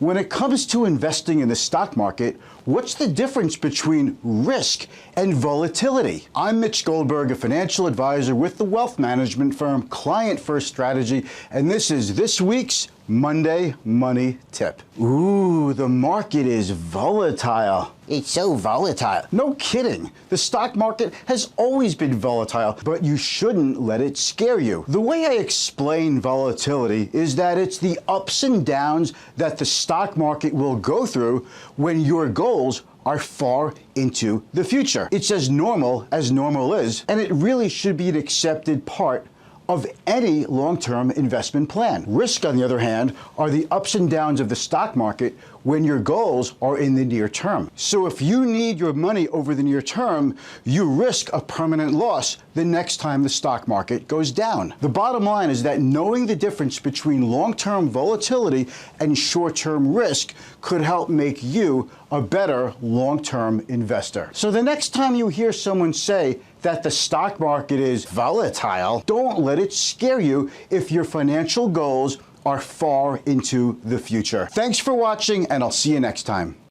When it comes to investing in the stock market, what's the difference between risk and volatility? I'm Mitch Goldberg, a financial advisor with the wealth management firm ClientFirst Strategy, and this is this week's Monday Money Tip. Ooh, the market is volatile. It's so volatile. No kidding. The stock market has always been volatile, but you shouldn't let it scare you. The way I explain volatility is that it's the ups and downs that the stock market will go through when your goals are far into the future. It's as normal is, and it really should be an accepted part of any long-term investment plan. Risk, on the other hand, are the ups and downs of the stock market when your goals are in the near term. So if you need your money over the near term, you risk a permanent loss the next time the stock market goes down. The bottom line is that knowing the difference between long-term volatility and short-term risk could help make you a better long-term investor. So the next time you hear someone say that the stock market is volatile, don't let it scare you if your financial goals are far into the future. Thanks for watching, and I'll see you next time.